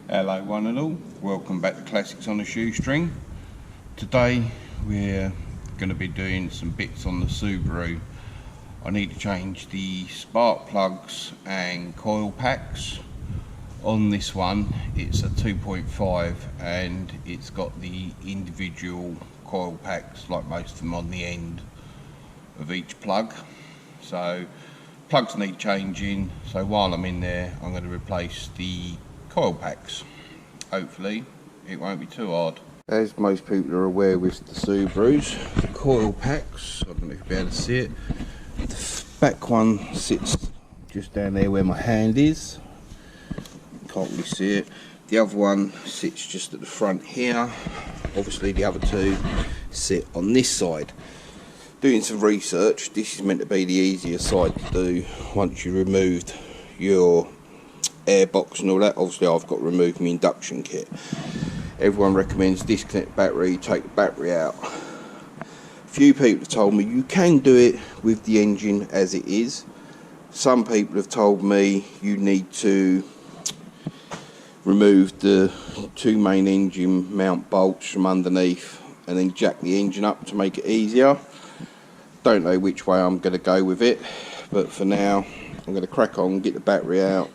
Hello one and all, welcome back to Classics on a Shoestring. Today we're going to be doing some bits on the Subaru. I need to change the spark plugs and coil packs. On this one it's a 2.5 and it's got the individual coil packs like most of them on the end of each plug. So plugs need changing, so while I'm in there I'm going to replace the coil packs. Hopefully it won't be too hard. As most people are aware with the Subarus, the coil packs, I don't know if you'll be able to see it, the back one sits just down there where my hand is, can't really see it. The other one sits just at the front here. Obviously the other two sit on this side. Doing some research, this is meant to be the easier side to do once you removed your airbox and all that. Obviously I've got to remove my induction kit. Everyone recommends disconnect battery, take the battery out. Few people have told me you can do it with the engine as it is. Some people have told me you need to remove the two main engine mount bolts from underneath and then jack the engine up to make it easier. Don't know which way I'm going to go with it, but for now I'm going to crack on, get the battery out,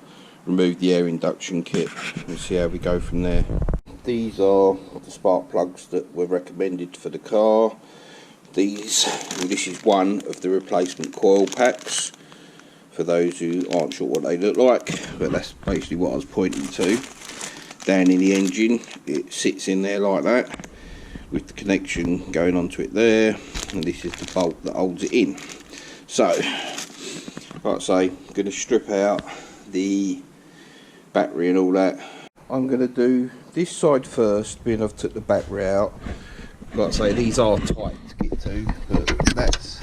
remove the air induction kit and see how we go from there. These are the spark plugs that were recommended for the car. This is one of the replacement coil packs for those who aren't sure what they look like, but that's basically what I was pointing to. Down in the engine it sits in there like that with the connection going onto it there, and this is the bolt that holds it in. So like I say, I'm going to strip out the battery and all that. I'm going to do this side first, being I've took the battery out. Like I say, these are tight to get to, but that's,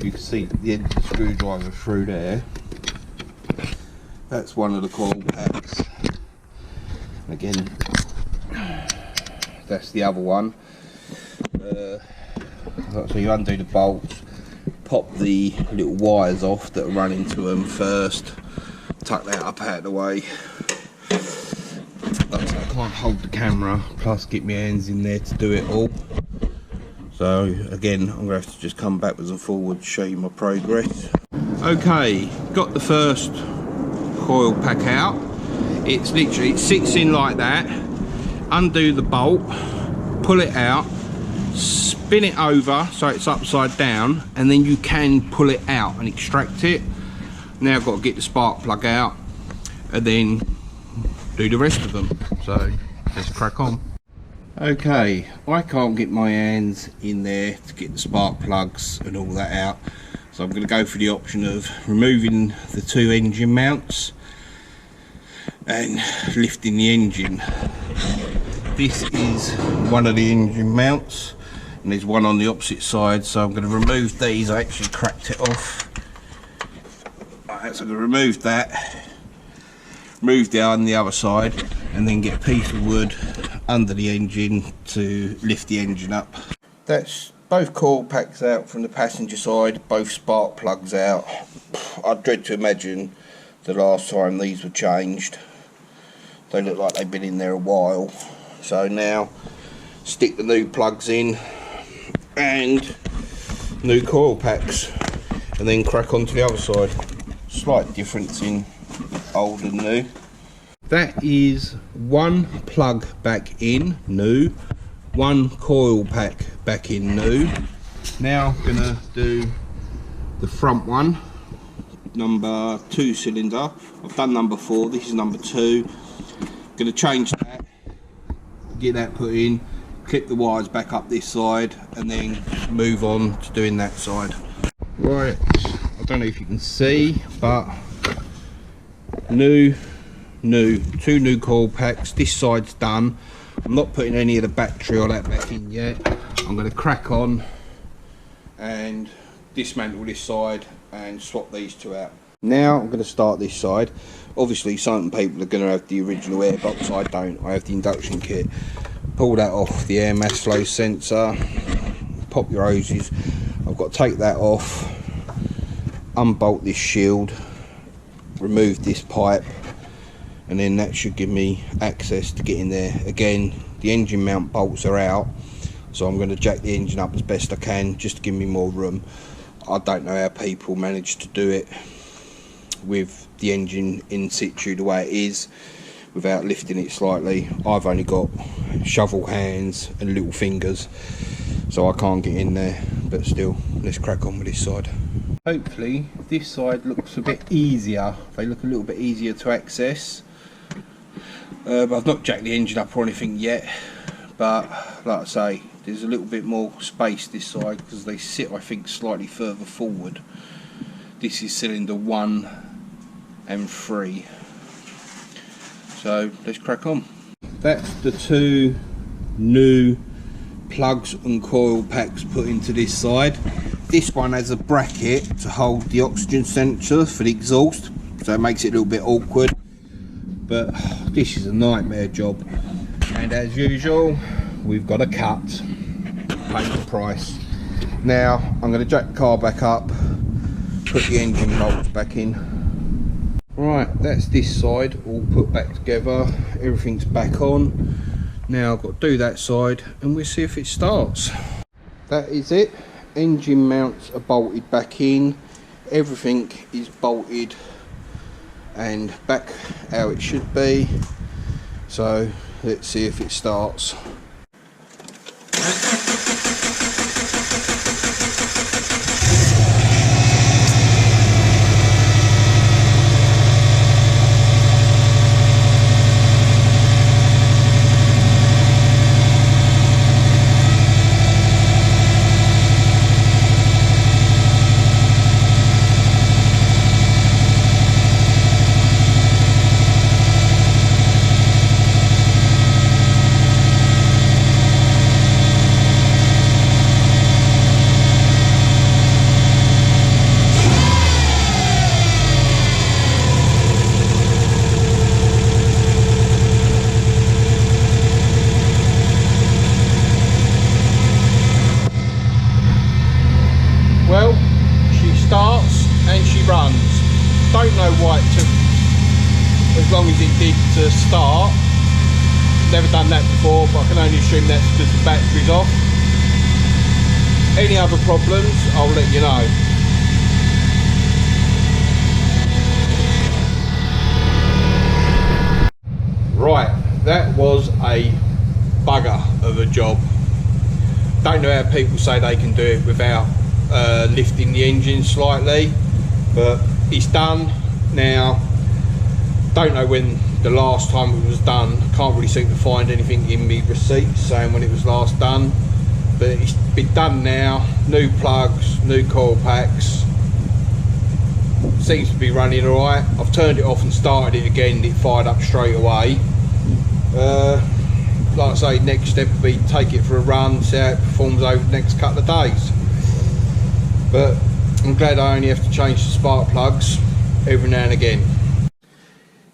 you can see the end of the screwdriver through there. That's one of the coil packs. Again, that's the other one. So you undo the bolts, pop the little wires off that are running to them first, tuck that up out of the way. I can't hold the camera, plus get my hands in there to do it all. So again, I'm going to have to just come backwards and forwards to show you my progress. Okay, got the first coil pack out. It's literally, it sits in like that. Undo the bolt, pull it out, spin it over so it's upside down, and then you can pull it out and extract it. Now I've got to get the spark plug out and then do the rest of them, so let's crack on. Okay, I can't get my hands in there to get the spark plugs and all that out, so I'm going to go for the option of removing the two engine mounts and lifting the engine. This is one of the engine mounts and there's one on the opposite side, so I'm going to remove these. I actually cracked it off. Alright, so I'm going to remove that, move down the other side and then get a piece of wood under the engine to lift the engine up. That's both coil packs out from the passenger side, both spark plugs out. I dread to imagine the last time these were changed. They look like they've been in there a while. So now stick the new plugs in and new coil packs and then crack on to the other side. Slight difference in old and new. That is one plug back in new, one coil pack back in new. Now I'm gonna do the front one, number 2 cylinder. I've done number 4, this is number 2. Gonna change that, get that put in, clip the wires back up this side and then move on to doing that side. Right, I don't know if you can see, but two new coil packs. This side's done. I'm not putting any of the battery or that back in yet. I'm going to crack on and dismantle this side and swap these two out. Now I'm going to start this side. Obviously some people are going to have the original airbox, I don't. I have the induction kit. Pull that off the air mass flow sensor, pop your hoses. I've got to take that off unbolt this shield, remove this pipe, and then that should give me access to get in there. Again, the engine mount bolts are out, so I'm going to jack the engine up as best I can just to give me more room. I don't know how people manage to do it with the engine in situ the way it is without lifting it slightly. I've only got shovel hands and little fingers, so I can't get in there, but still, let's crack on with this side. Hopefully this side looks a bit easier. They look a little bit easier to access, but I've not jacked the engine up or anything yet. But like I say, there's a little bit more space this side because they sit, I think, slightly further forward. This is cylinder 1 and 3. So let's crack on. That's the 2 new plugs and coil packs put into this side. This one has a bracket to hold the oxygen sensor for the exhaust, so it makes it a little bit awkward, but this is a nightmare job. And as usual, we've got a cut, pay the price. Now I'm going to jack the car back up, put the engine bolts back in. Right, that's this side all put back together, everything's back on. Now I've got to do that side and we'll see if it starts. That is it. Engine mounts are bolted back in, everything is bolted and back how it should be. So let's see if it starts. Well, she starts and she runs. Don't know why it took as long as it did to start. Never done that before, but I can only assume that's because the battery's off. Any other problems, I'll let you know. Right, that was a bugger of a job. Don't know how people say they can do it without lifting the engine slightly, but it's done now. Don't know when the last time it was done. Can't really seem to find anything in me receipts saying when it was last done, but it's been done now. New plugs, new coil packs, seems to be running all right. I've turned it off and started it again and it fired up straight away. Like I say, next step would be take it for a run, see how it performs over the next couple of days. But I'm glad I only have to change the spark plugs every now and again.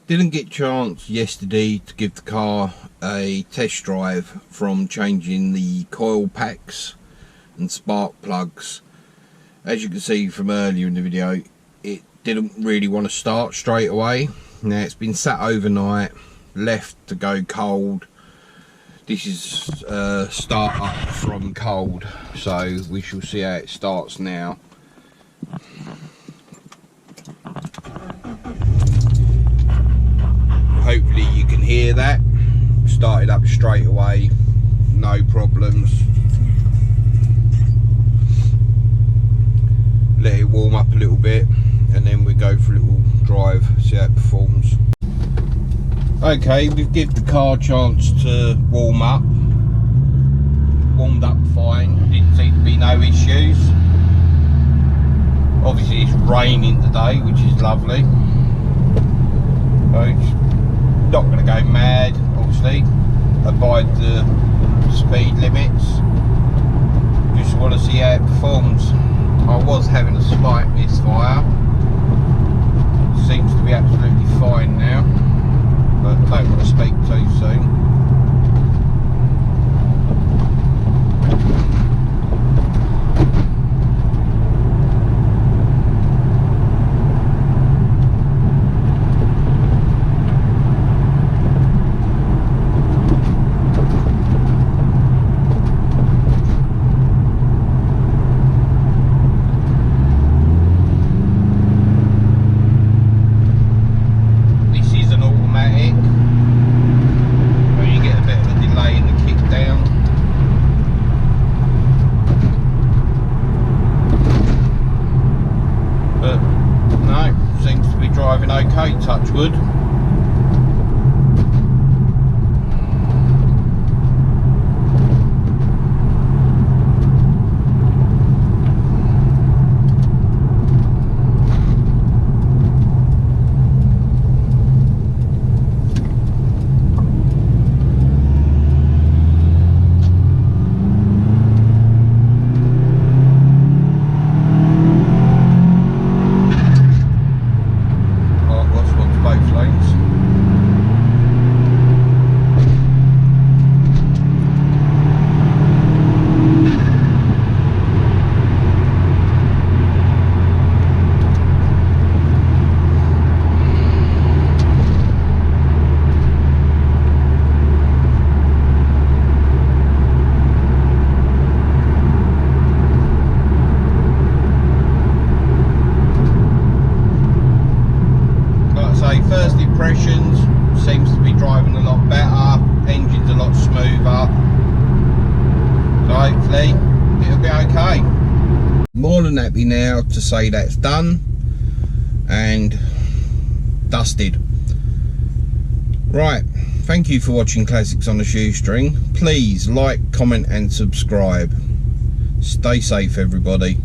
Didn't get a chance yesterday to give the car a test drive from changing the coil packs and spark plugs. As you can see from earlier in the video, it didn't really want to start straight away. Now it's been sat overnight, left to go cold. This is start up from cold, so we shall see how it starts now. Hopefully you can hear that. Started up straight away, no problems. Let it warm up a little bit and then we go for a little drive, see how it performs. Okay, we've given the car a chance to warm up. Warmed up fine, didn't seem to be no issues. Obviously it's raining today, which is lovely. So it's not going to go mad, obviously. Abide the speed limits. Just want to see how it performs. I was having a slight misfire. Seems to be absolutely fine now, but I don't want to speak too soon. but no, seems to be driving okay, touch wood. First impressions, seems to be driving a lot better, engine's a lot smoother, so hopefully it'll be okay. More than happy now to say that's done and dusted. Right, thank you for watching Classics on a Shoestring. Please like, comment and subscribe. Stay safe everybody.